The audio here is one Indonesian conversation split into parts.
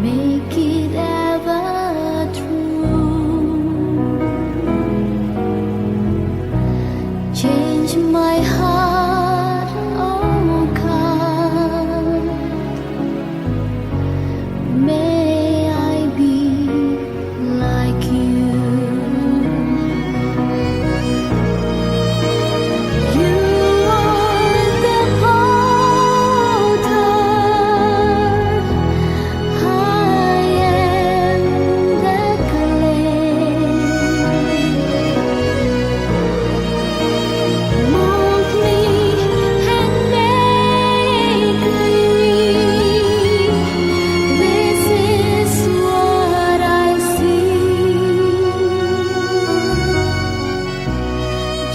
make it ever true. Change my heart, oh God. May I be like you. You are the potter, I am the clay. Mold me and make me. This is what I see.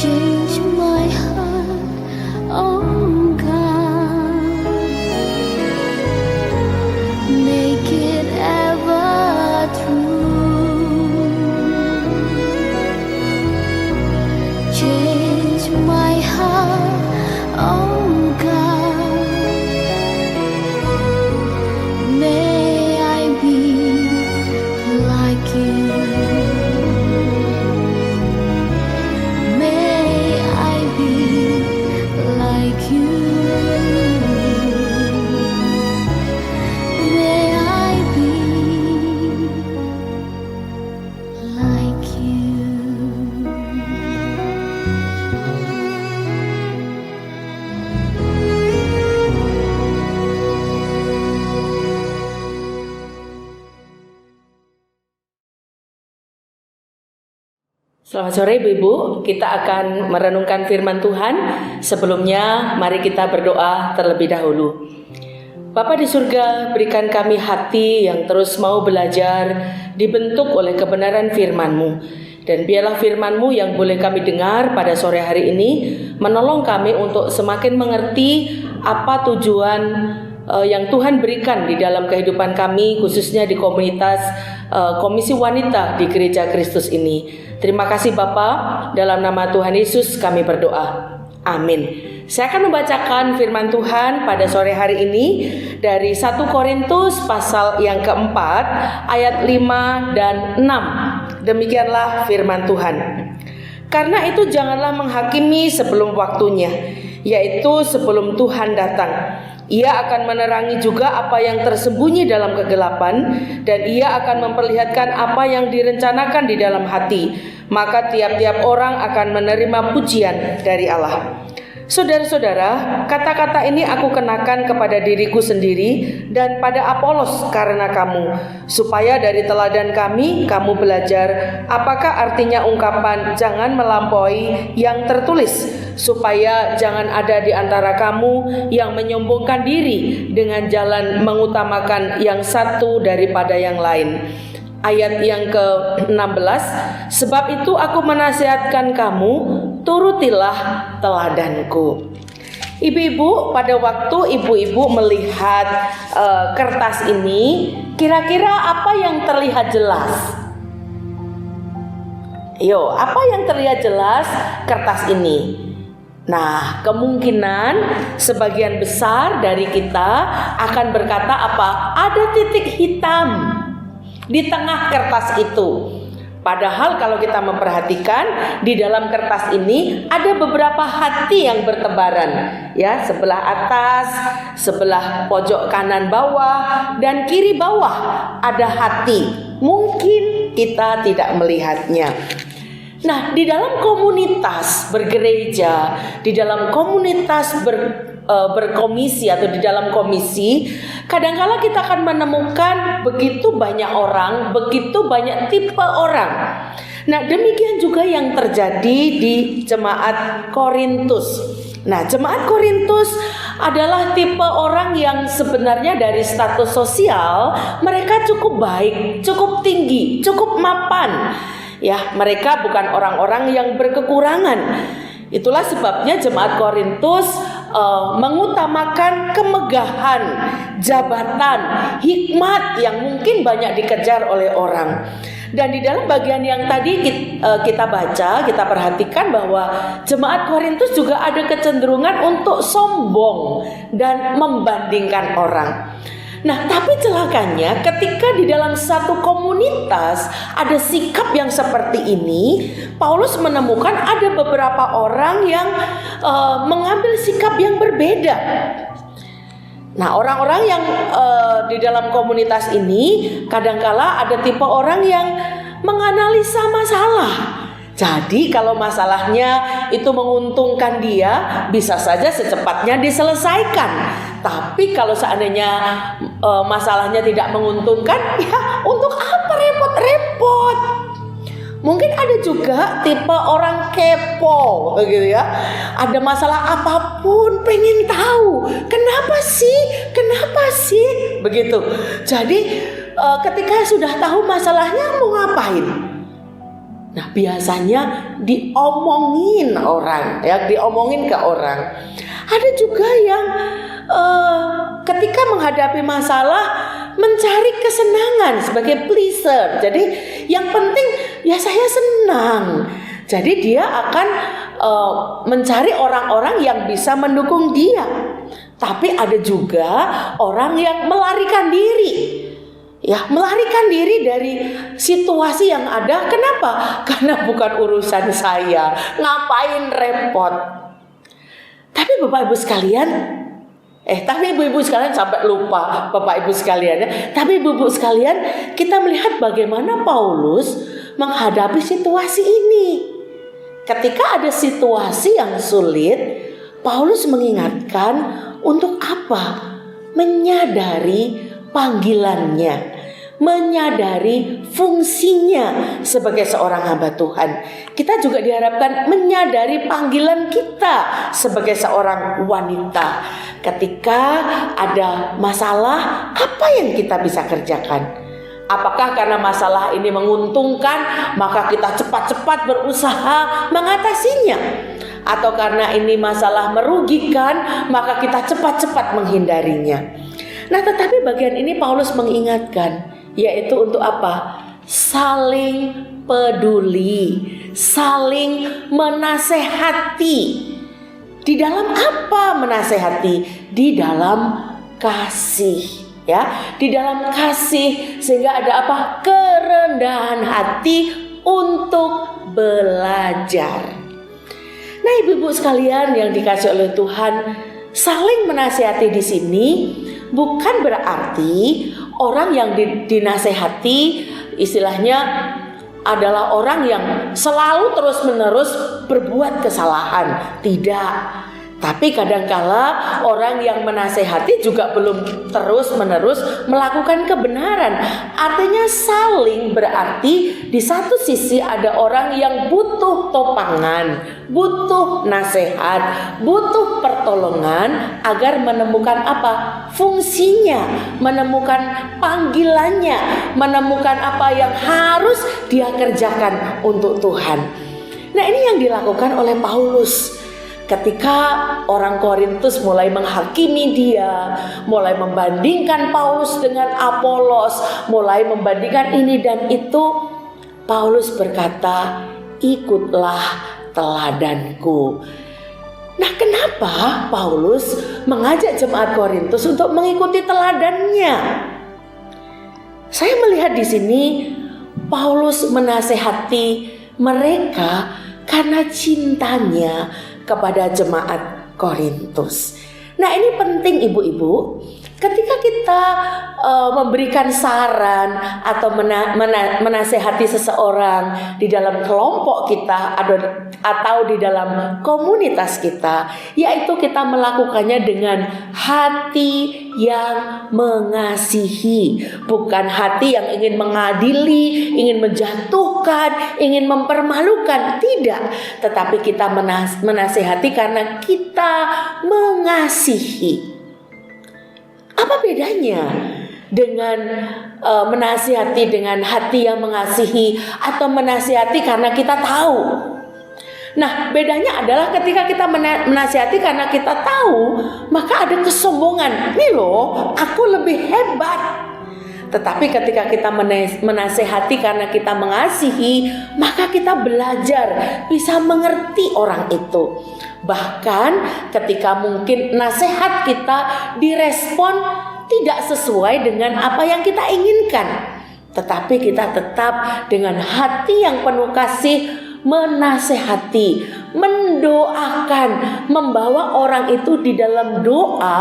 Change my heart, oh God. Make it ever true. Change my heart, oh God. May I be like you. May I be like you. May I be like you. Selamat sore Ibu-Ibu, kita akan merenungkan firman Tuhan. Sebelumnya mari kita berdoa terlebih dahulu. Bapa di surga, berikan kami hati yang terus mau belajar, dibentuk oleh kebenaran firman-Mu. Dan biarlah firman-Mu yang boleh kami dengar pada sore hari ini menolong kami untuk semakin mengerti apa tujuan yang Tuhan berikan di dalam kehidupan kami, khususnya di komunitas Komisi Wanita di Gereja Kristus ini. Terima kasih Bapa, dalam nama Tuhan Yesus kami berdoa. Amin. Saya akan membacakan firman Tuhan pada sore hari ini dari 1 Korintus pasal yang keempat ayat 5 dan 6. Demikianlah firman Tuhan. Karena itu janganlah menghakimi sebelum waktunya, yaitu sebelum Tuhan datang. Ia akan menerangi juga apa yang tersembunyi dalam kegelapan, dan ia akan memperlihatkan apa yang direncanakan di dalam hati. Maka tiap-tiap orang akan menerima pujian dari Allah. Saudara-saudara, kata-kata ini aku kenakan kepada diriku sendiri dan pada Apolos karena kamu, supaya dari teladan kami kamu belajar apakah artinya ungkapan jangan melampaui yang tertulis, supaya jangan ada di antara kamu yang menyombongkan diri dengan jalan mengutamakan yang satu daripada yang lain. Ayat yang ke-16, sebab itu aku menasihatkan kamu, turutilah teladanku. Ibu-ibu, pada waktu ibu-ibu melihat kertas ini, kira-kira apa yang terlihat jelas? Yo, apa yang terlihat jelas kertas ini? Nah, kemungkinan sebagian besar dari kita akan berkata apa? Ada titik hitam di tengah kertas itu. Padahal kalau kita memperhatikan di dalam kertas ini ada beberapa hati yang bertebaran, ya, sebelah atas, sebelah pojok kanan bawah, dan kiri bawah ada hati. Mungkin kita tidak melihatnya. Nah, di dalam komunitas bergereja, di dalam komunitas berkomisi atau di dalam komisi, kadangkala kita akan menemukan begitu banyak orang, begitu banyak tipe orang. Nah, demikian juga yang terjadi di jemaat Korintus. Nah, jemaat Korintus adalah tipe orang yang sebenarnya dari status sosial mereka cukup baik, cukup tinggi, cukup mapan. Ya, mereka bukan orang-orang yang berkekurangan. Itulah sebabnya jemaat Korintus mengutamakan kemegahan, jabatan, hikmat yang mungkin banyak dikejar oleh orang. Dan di dalam bagian yang tadi kita baca, kita perhatikan bahwa jemaat Korintus juga ada kecenderungan untuk sombong dan membandingkan orang. Nah, tapi celakanya ketika di dalam satu komunitas ada sikap yang seperti ini, Paulus menemukan ada beberapa orang yang mengambil sikap yang berbeda. Nah, orang-orang yang di dalam komunitas ini kadangkala ada tipe orang yang menganalisa masalah. Jadi kalau masalahnya itu menguntungkan dia, bisa saja secepatnya diselesaikan. Tapi kalau seandainya masalahnya tidak menguntungkan, ya untuk apa repot-repot? Mungkin ada juga tipe orang kepo, gitu ya. Ada masalah apapun, pengen tahu kenapa sih, begitu. Jadi ketika sudah tahu masalahnya mau ngapain? Nah, biasanya diomongin orang, ya, diomongin ke orang. Ada juga yang ketika menghadapi masalah mencari kesenangan sebagai pleaser. Jadi yang penting ya saya senang. Jadi dia akan mencari orang-orang yang bisa mendukung dia. Tapi ada juga orang yang melarikan diri. Ya, melarikan diri dari situasi yang ada. Kenapa? Karena bukan urusan saya. Ngapain repot? Tapi Bapak Ibu sekalian, tapi ibu-ibu sekalian sampai lupa Bapak Ibu sekalian. Tapi ibu-ibu sekalian, kita melihat bagaimana Paulus menghadapi situasi ini. Ketika ada situasi yang sulit, Paulus mengingatkan untuk apa? Menyadari panggilannya, menyadari fungsinya sebagai seorang hamba Tuhan. Kita juga diharapkan menyadari panggilan kita sebagai seorang wanita. Ketika ada masalah, apa yang kita bisa kerjakan? Apakah karena masalah ini menguntungkan, maka kita cepat-cepat berusaha mengatasinya? Atau karena ini masalah merugikan, maka kita cepat-cepat menghindarinya? Nah, tetapi bagian ini Paulus mengingatkan, yaitu untuk apa? Saling peduli, saling menasehati. Di dalam apa menasehati? Di dalam kasih, ya. Di dalam kasih, sehingga ada apa? Kerendahan hati untuk belajar. Nah, ibu-ibu sekalian yang dikasihi oleh Tuhan, saling menasehati di sini bukan berarti orang yang dinasehati istilahnya adalah orang yang selalu terus-menerus berbuat kesalahan. Tidak. Tapi kadangkala orang yang menasehati juga belum terus-menerus melakukan kebenaran. Artinya saling berarti di satu sisi ada orang yang butuh topangan, butuh nasihat, butuh pertolongan agar menemukan apa? Fungsinya, menemukan panggilannya, menemukan apa yang harus dia kerjakan untuk Tuhan. Nah, ini yang dilakukan oleh Paulus. Ketika orang Korintus mulai menghakimi dia, mulai membandingkan Paulus dengan Apolos, mulai membandingkan ini dan itu, Paulus berkata, ikutlah teladanku. Nah, kenapa Paulus mengajak jemaat Korintus untuk mengikuti teladannya? Saya melihat di sini Paulus menasehati mereka karena cintanya kepada jemaat Korintus. Nah, ini penting ibu-ibu. Ketika kita memberikan saran atau menasehati seseorang di dalam kelompok kita atau di dalam komunitas kita, yaitu kita melakukannya dengan hati yang mengasihi, bukan hati yang ingin mengadili, ingin menjatuhkan, ingin mempermalukan, tidak. Tetapi kita menasehati karena kita mengasihi. Apa bedanya dengan menasihati dengan hati yang mengasihi atau menasihati karena kita tahu? Nah, bedanya adalah ketika kita menasihati karena kita tahu, maka ada kesombongan. Nih loh, aku lebih hebat. Tetapi ketika kita menasehati karena kita mengasihi, maka kita belajar bisa mengerti orang itu. Bahkan ketika mungkin nasihat kita direspon tidak sesuai dengan apa yang kita inginkan, tetapi kita tetap dengan hati yang penuh kasih menasehati, mendoakan, membawa orang itu di dalam doa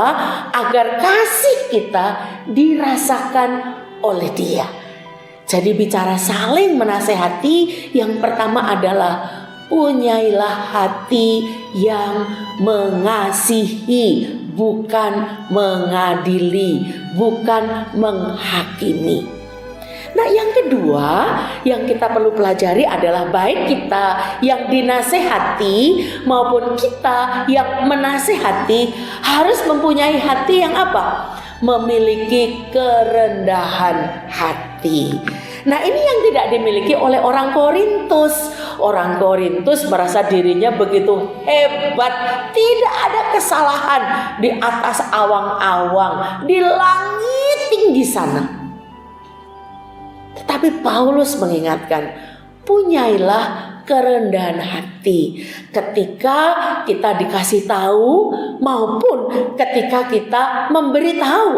agar kasih kita dirasakan oleh dia. Jadi bicara saling menasehati, yang pertama adalah punyailah hati yang mengasihi, bukan mengadili, bukan menghakimi. Nah, yang kedua yang kita perlu pelajari adalah baik kita yang dinasehati maupun kita yang menasehati harus mempunyai hati yang apa? Memiliki kerendahan hati. Nah, ini yang tidak dimiliki oleh orang Korintus. Orang Korintus merasa dirinya begitu hebat, tidak ada kesalahan di atas awang-awang, di langit tinggi sana. Tetapi Paulus mengingatkan, punyailah kerendahan hati ketika kita dikasih tahu maupun ketika kita memberi tahu.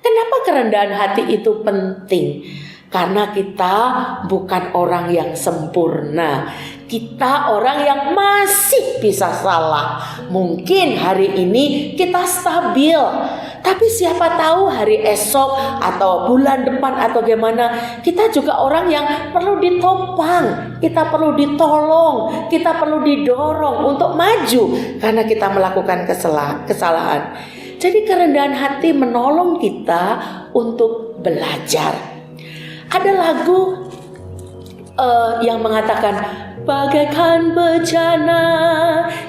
Kenapa kerendahan hati itu penting? Karena kita bukan orang yang sempurna. Kita orang yang masih bisa salah. Mungkin hari ini kita stabil, tapi siapa tahu hari esok atau bulan depan atau gimana, kita juga orang yang perlu ditopang, kita perlu ditolong, kita perlu didorong untuk maju karena kita melakukan kesalahan. Jadi kerendahan hati menolong kita untuk belajar. Ada lagu yang mengatakan, bagaikan bejana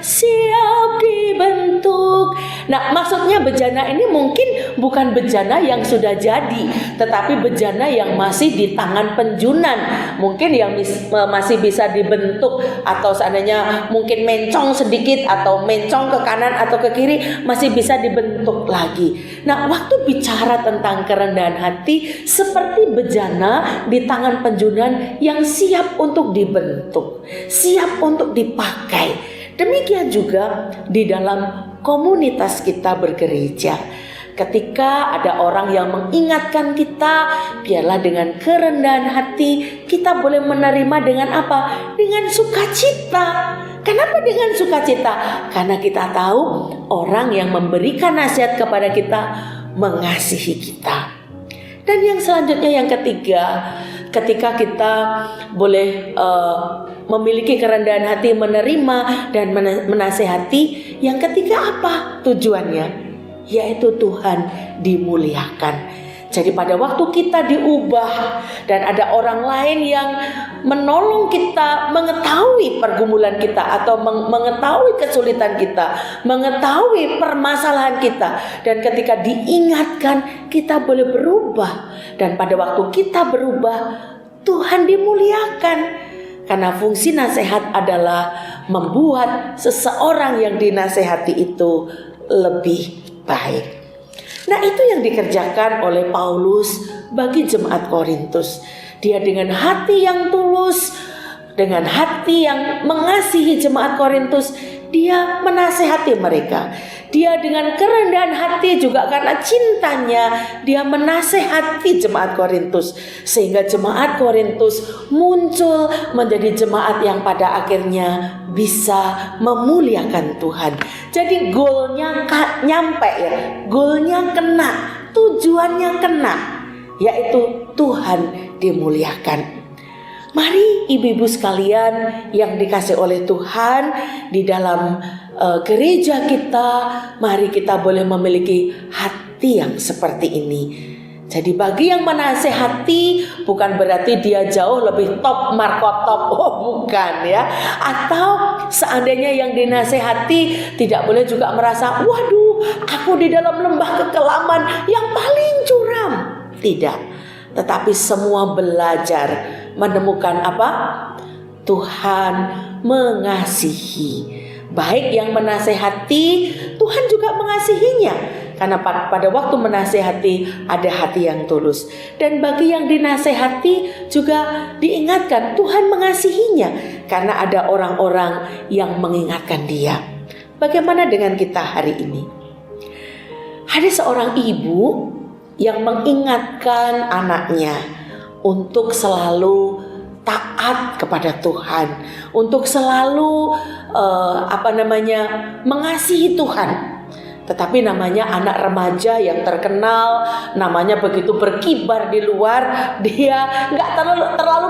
siap dibentuk. Nah, maksudnya bejana ini mungkin bukan bejana yang sudah jadi, tetapi bejana yang masih di tangan penjunan. Mungkin yang masih bisa dibentuk, atau seandainya mungkin mencong sedikit atau mencong ke kanan atau ke kiri, masih bisa dibentuk lagi. Nah, waktu bicara tentang kerendahan hati, seperti bejana di tangan penjunan yang siap untuk dibentuk, siap untuk dipakai. Demikian juga di dalam komunitas kita bergereja. Ketika ada orang yang mengingatkan kita, biarlah dengan kerendahan hati kita boleh menerima dengan apa? Dengan sukacita. Kenapa dengan sukacita? Karena kita tahu orang yang memberikan nasihat kepada kita mengasihi kita. Dan yang selanjutnya, yang ketiga, ketika kita boleh memiliki kerendahan hati, menerima dan menasehati, yang ketiga apa tujuannya? Yaitu Tuhan dimuliakan. Jadi pada waktu kita diubah dan ada orang lain yang menolong kita mengetahui pergumulan kita atau mengetahui kesulitan kita, mengetahui permasalahan kita, dan ketika diingatkan kita boleh berubah, dan pada waktu kita berubah Tuhan dimuliakan. Karena fungsi nasihat adalah membuat seseorang yang dinasehati itu lebih baik. Nah, itu yang dikerjakan oleh Paulus bagi jemaat Korintus. Dia dengan hati yang tulus, dengan hati yang mengasihi jemaat Korintus, dia menasehati mereka. Dia dengan kerendahan hati juga karena cintanya, dia menasehati jemaat Korintus. Sehingga jemaat Korintus muncul menjadi jemaat yang pada akhirnya bisa memuliakan Tuhan. Jadi goalnya nyampe ya, goalnya kena, tujuannya kena, yaitu Tuhan dimuliakan. Mari ibu-ibu sekalian yang dikasih oleh Tuhan, di dalam gereja kita, mari kita boleh memiliki hati yang seperti ini. Jadi bagi yang menasehati bukan berarti dia jauh lebih top markotop, bukan ya. Atau seandainya yang dinasehati tidak boleh juga merasa, waduh, aku di dalam lembah kekelaman yang paling curam. Tidak, tetapi semua belajar menemukan apa? Tuhan mengasihi. Baik yang menasehati, Tuhan juga mengasihinya. Karena pada waktu menasehati ada hati yang tulus. Dan bagi yang dinasehati juga diingatkan Tuhan mengasihinya. Karena ada orang-orang yang mengingatkan dia. Bagaimana dengan kita hari ini? Ada seorang ibu yang mengingatkan anaknya untuk selalu taat kepada Tuhan, untuk selalu mengasihi Tuhan. Tetapi namanya anak remaja yang terkenal, namanya begitu berkibar di luar, dia nggak terlalu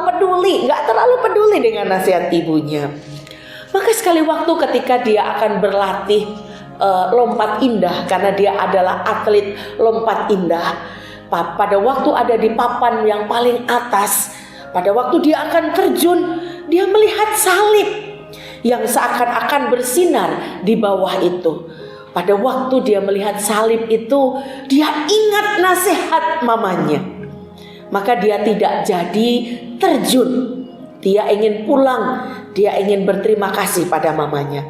peduli dengan nasihat ibunya. Maka sekali waktu ketika dia akan berlatih lompat indah, karena dia adalah atlet lompat indah, pada waktu ada di papan yang paling atas, pada waktu dia akan terjun, dia melihat salib yang seakan-akan bersinar di bawah itu. Pada waktu dia melihat salib itu, dia ingat nasihat mamanya. Maka dia tidak jadi terjun. Dia ingin pulang, dia ingin berterima kasih pada mamanya.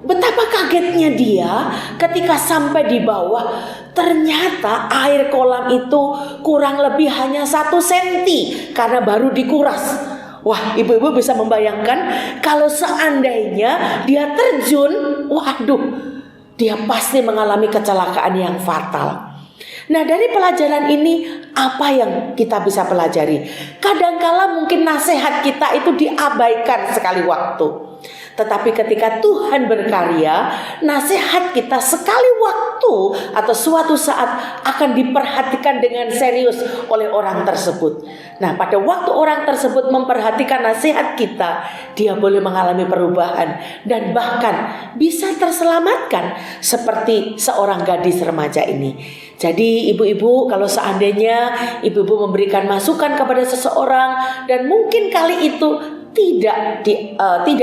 Betapa kagetnya dia ketika sampai di bawah, ternyata air kolam itu kurang lebih hanya 1 senti karena baru dikuras. Wah, ibu-ibu bisa membayangkan kalau seandainya dia terjun, waduh, dia pasti mengalami kecelakaan yang fatal. Nah, dari pelajaran ini apa yang kita bisa pelajari? Kadangkala mungkin nasihat kita itu diabaikan sekali waktu. Tetapi ketika Tuhan berkarya, nasihat kita sekali waktu atau suatu saat akan diperhatikan dengan serius oleh orang tersebut. Nah, pada waktu orang tersebut memperhatikan nasihat kita, dia boleh mengalami perubahan dan bahkan bisa terselamatkan seperti seorang gadis remaja ini. Jadi ibu-ibu, kalau seandainya ibu-ibu memberikan masukan kepada seseorang dan mungkin kali itu tidak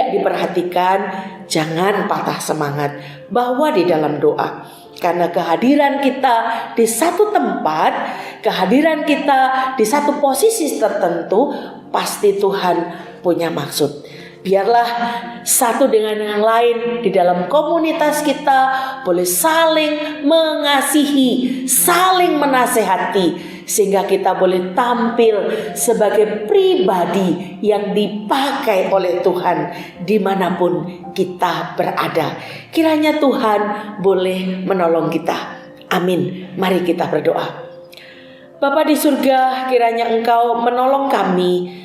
diperhatikan, jangan patah semangat, bawa di dalam doa. Karena kehadiran kita di satu tempat, kehadiran kita di satu posisi tertentu, pasti Tuhan punya maksud. Biarlah satu dengan yang lain di dalam komunitas kita boleh saling mengasihi, saling menasehati, sehingga kita boleh tampil sebagai pribadi yang dipakai oleh Tuhan dimanapun kita berada. Kiranya Tuhan boleh menolong kita. Amin. Mari kita berdoa. Bapa di surga, kiranya Engkau menolong kami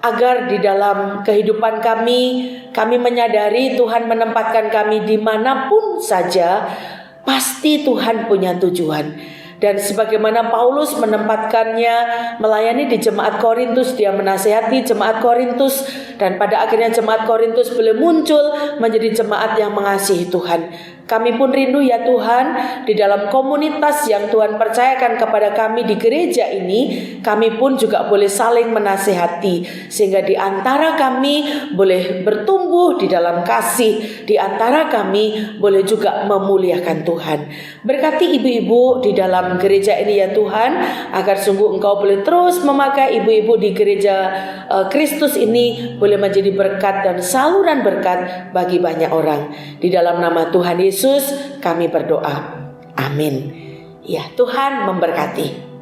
agar di dalam kehidupan kami menyadari Tuhan menempatkan kami dimanapun saja, pasti Tuhan punya tujuan. Dan sebagaimana Paulus menempatkannya melayani di jemaat Korintus, dia menasihati jemaat Korintus, dan pada akhirnya jemaat Korintus boleh muncul menjadi jemaat yang mengasihi Tuhan. Kami pun rindu ya Tuhan, di dalam komunitas yang Tuhan percayakan kepada kami di gereja ini, kami pun juga boleh saling menasihati, sehingga di antara kami boleh bertumbuh di dalam kasih, di antara kami boleh juga memuliakan Tuhan. Berkati ibu-ibu di dalam gereja ini ya Tuhan, agar sungguh Engkau boleh terus memakai ibu-ibu di gereja Kristus ini boleh menjadi berkat dan saluran berkat bagi banyak orang. Di dalam nama Tuhan Yesus kami berdoa. Amin. Ya, Tuhan memberkati.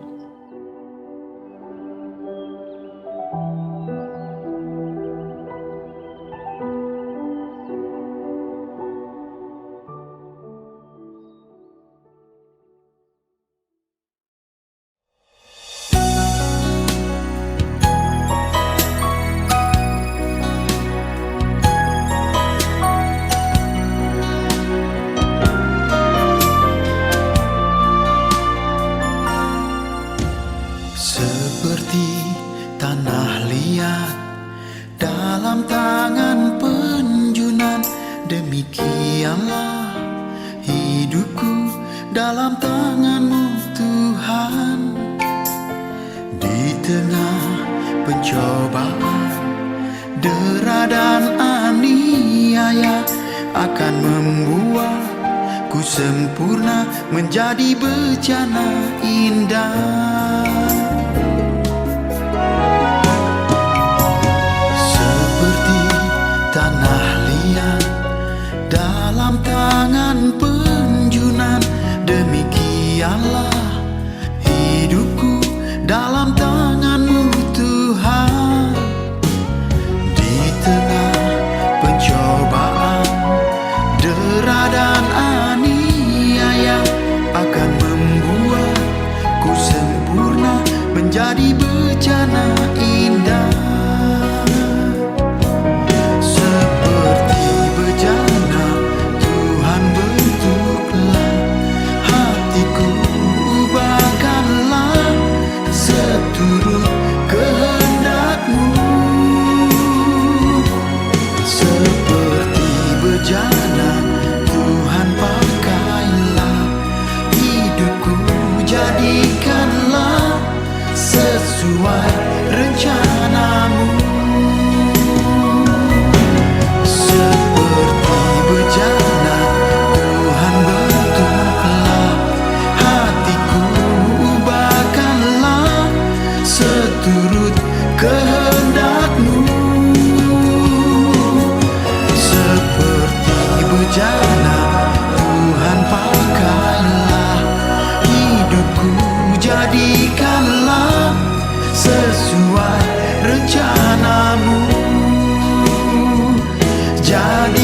Seperti tanah liat dalam tangan penjunan, demikianlah hidupku dalam tangan-Mu Tuhan. Di tengah pencobaan, dera dan aniaya akan membuatku sempurna menjadi bejana indah. Tanah liat dalam tangan penjunan, demikianlah hidupku dalam tangan-Mu Tuhan. Di tengah pencobaan, dera dan aniaya akan membuatku bejana indah. Seperti bejana Tuhan bentuklah hatiku, ubahkanlah seturut kehendak-Mu. Seperti bejana Tuhan pakailah hidupku, jadikanlah sesuai rencana-Mu. Seperti bejana Tuhan bentuklah hatiku, ubahkanlah seturut kehendak-Mu. Seperti bejana Tuhan pakailah hidupku, jadikanlah sesuai rencana-Mu. Jadi